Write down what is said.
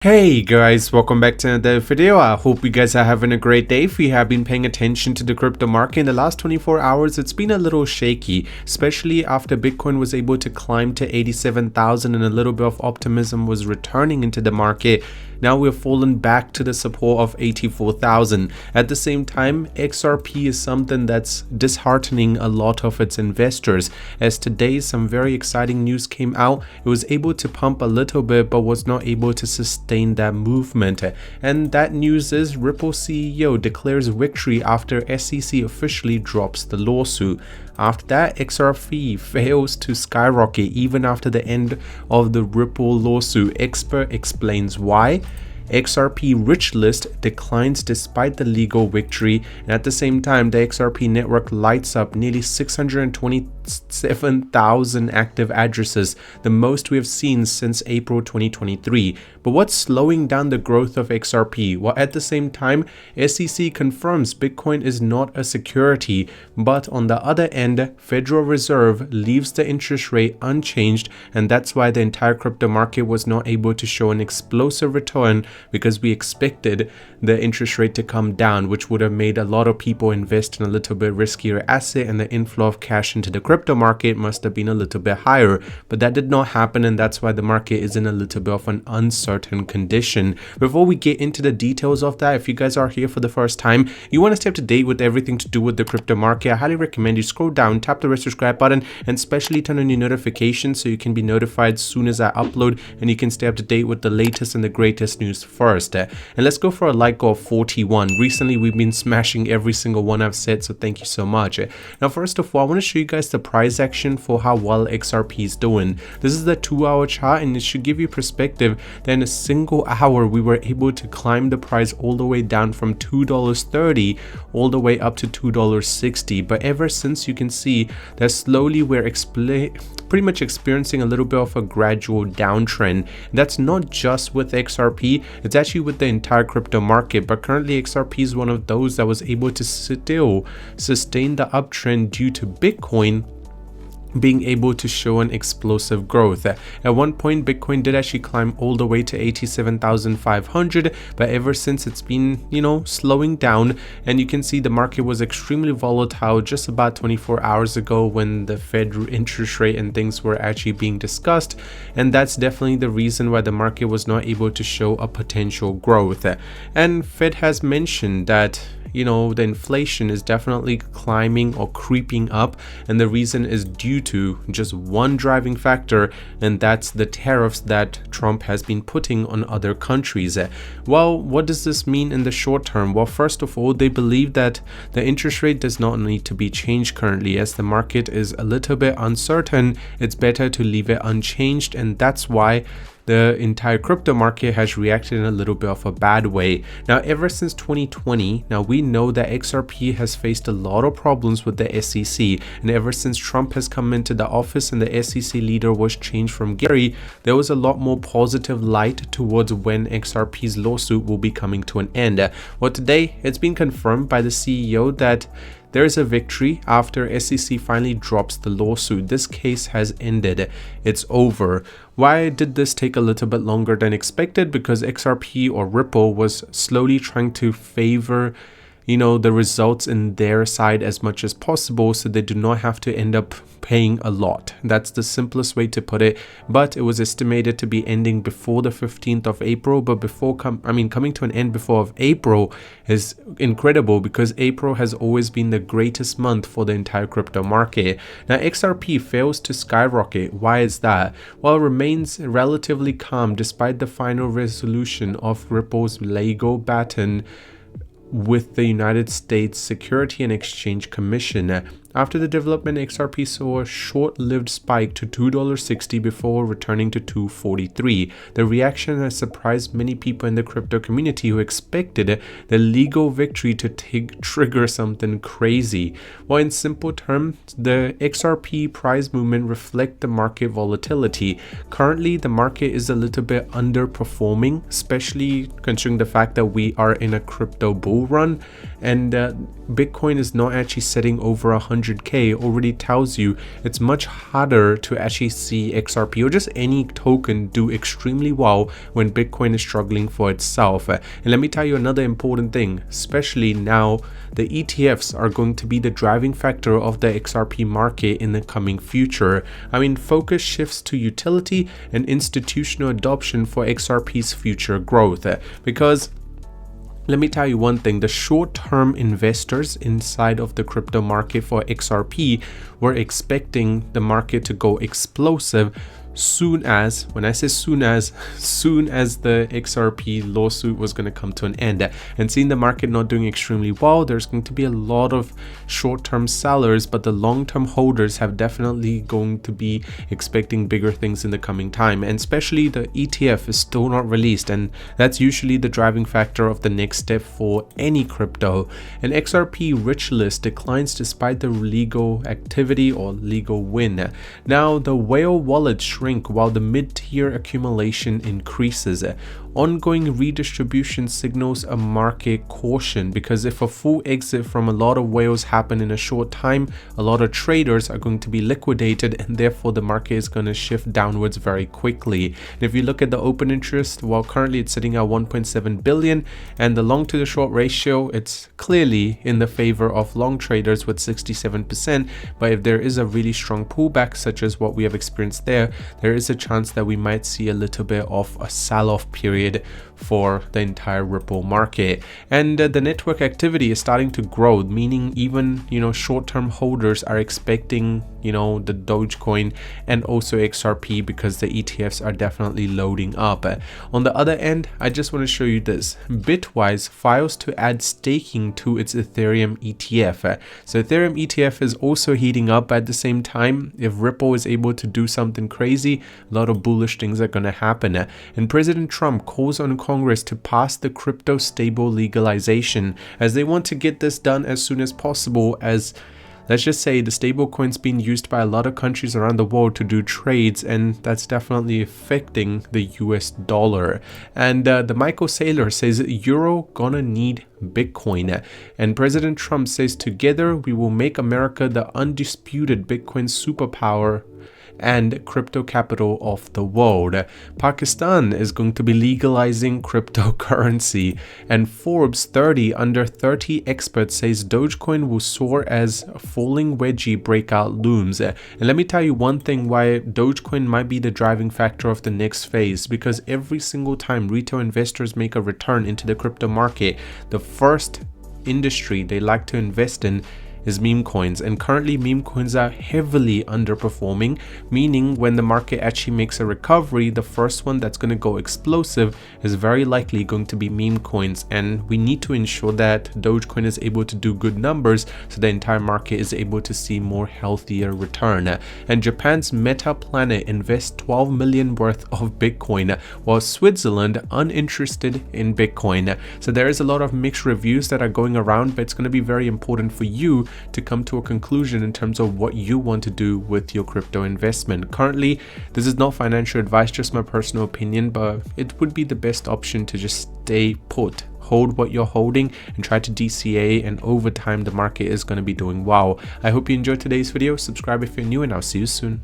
Hey guys, welcome back to another video. I hope you guys are having a great day. If you have been paying attention to the crypto market in the last 24 hours, it's been a little shaky, especially after Bitcoin was able to climb to 87,000 and a little bit of optimism was returning into the market. Now we're fallen back to the support of 84,000. At the same time, XRP is something that's disheartening a lot of its investors, as today some very exciting news came out. It was able to pump a little bit but was not able to sustain that movement, and that news is Ripple CEO declares victory after SEC officially drops the lawsuit. After that, XRP fails to skyrocket even after the end of the Ripple lawsuit. Expert explains why. XRP rich list declines despite the legal victory, and at the same time the XRP network lights up nearly 627,000 active addresses, the most we have seen since April 2023. But what's slowing down the growth of XRP? Well, at the same time, SEC confirms Bitcoin is not a security, but on the other end, Federal Reserve leaves the interest rate unchanged, and that's why the entire crypto market was not able to show an explosive return, because we expected the interest rate to come down, which would have made a lot of people invest in a little bit riskier asset, and the inflow of cash into the crypto market must have been a little bit higher. But that did not happen, and that's why the market is in a little bit of an uncertain condition. Before we get into the details of that, if you guys are here for the first time, you want to stay up to date with everything to do with the crypto market, I highly recommend you scroll down, tap the red subscribe button, and especially turn on your notifications so you can be notified as soon as I upload, and you can stay up to date with the latest and the greatest news first. And let's go for a like goal of 41. Recently we've been smashing every single one I've said, so thank you so much. Now first of all, I want to show you guys the price action for how well XRP is doing. This is the 2-hour chart, and it should give you perspective that in a single hour we were able to climb the price all the way down from $2.30 all the way up to $2.60. But ever since, you can see that slowly we're pretty much experiencing a little bit of a gradual downtrend. That's not just with XRP, it's actually with the entire crypto market, but currently XRP is one of those that was able to still sustain the uptrend due to Bitcoin being able to show an explosive growth. At one point, Bitcoin did actually climb all the way to 87,500, but ever since it's been, slowing down, and you can see the market was extremely volatile just about 24 hours ago when the Fed interest rate and things were actually being discussed, and that's definitely the reason why the market was not able to show a potential growth. And Fed has mentioned that the inflation is definitely climbing or creeping up, and the reason is due to just one driving factor, and that's the tariffs that Trump has been putting on other countries. Well, what does this mean in the short term? Well, first of all, they believe that the interest rate does not need to be changed currently, as the market is a little bit uncertain. It's better to leave it unchanged, and that's why the entire crypto market has reacted in a little bit of a bad way. Now, ever since 2020, now we know that XRP has faced a lot of problems with the SEC, and ever since Trump has come into the office and the SEC leader was changed from Gary, there was a lot more positive light towards when XRP's lawsuit will be coming to an end. Well, today it's been confirmed by the CEO that there is a victory after SEC finally drops the lawsuit. This case has ended. It's over. Why did this take a little bit longer than expected? Because XRP or Ripple was slowly trying to favor the results in their side as much as possible, so they do not have to end up paying a lot. That's the simplest way to put it. But it was estimated to be ending before the 15th of April, but coming to an end before of April is incredible, because April has always been the greatest month for the entire crypto market. Now XRP fails to skyrocket. Why is that? Well, it remains relatively calm despite the final resolution of Ripple's legal battle with the United States Security and Exchange Commission. After the development, XRP saw a short-lived spike to $2.60 before returning to $2.43. The reaction has surprised many people in the crypto community who expected the legal victory to trigger something crazy. Well, in simple terms, the XRP price movement reflects the market volatility. Currently, the market is a little bit underperforming, especially considering the fact that we are in a crypto bull run, and Bitcoin is not actually setting over 100 100k already tells you it's much harder to actually see XRP or just any token do extremely well when Bitcoin is struggling for itself. And let me tell you another important thing, especially now the ETFs are going to be the driving factor of the XRP market in the coming future. I mean, focus shifts to utility and institutional adoption for XRP's future growth, because let me tell you one thing, the short-term investors inside of the crypto market for XRP were expecting the market to go explosive soon as, when I say soon as the XRP lawsuit was going to come to an end. And seeing the market not doing extremely well, there's going to be a lot of short-term sellers, but the long-term holders have definitely going to be expecting bigger things in the coming time. And especially the ETF is still not released, and that's usually the driving factor of the next step for any crypto. An XRP rich list declines despite the legal activity or legal win. Now the whale wallets shrink while the mid-tier accumulation increases. Ongoing redistribution signals a market caution, because if a full exit from a lot of whales happen in a short time, a lot of traders are going to be liquidated, and therefore the market is going to shift downwards very quickly. And if you look at the open interest, well, currently it's sitting at 1.7 billion, and the long to the short ratio, it's clearly in the favor of long traders with 67%. But if there is a really strong pullback such as what we have experienced there is a chance that we might see a little bit of a sell-off period for the entire Ripple market. And the network activity is starting to grow, meaning even, short-term holders are expecting, the Dogecoin and also XRP, because the ETFs are definitely loading up. On the other end, I just want to show you this. Bitwise files to add staking to its Ethereum ETF. So Ethereum ETF is also heating up at the same time. If Ripple is able to do something crazy, a lot of bullish things are going to happen. And President Trump calls on Congress to pass the crypto stable legalization, as they want to get this done as soon as possible, as let's just say the stable coin's being used by a lot of countries around the world to do trades, and that's definitely affecting the US dollar. And the Michael Saylor says Euro gonna need Bitcoin. And President Trump says together we will make America the undisputed Bitcoin superpower and crypto capital of the world. Pakistan is going to be legalizing cryptocurrency, and Forbes 30 under 30 experts says Dogecoin will soar as falling wedgie breakout looms. And let me tell you one thing why Dogecoin might be the driving factor of the next phase, because every single time retail investors make a return into the crypto market, the first industry they like to invest in is meme coins, and currently meme coins are heavily underperforming, meaning when the market actually makes a recovery, the first one that's going to go explosive is very likely going to be meme coins. And we need to ensure that Dogecoin is able to do good numbers so the entire market is able to see more healthier return. And Japan's Meta Planet invests 12 million worth of Bitcoin, while Switzerland uninterested in Bitcoin. So there is a lot of mixed reviews that are going around, but it's going to be very important for you to come to a conclusion in terms of what you want to do with your crypto investment. Currently, this is not financial advice, just my personal opinion, but it would be the best option to just stay put. Hold what you're holding and try to DCA, and over time the market is going to be doing well. I hope you enjoyed today's video. Subscribe if you're new, and I'll see you soon.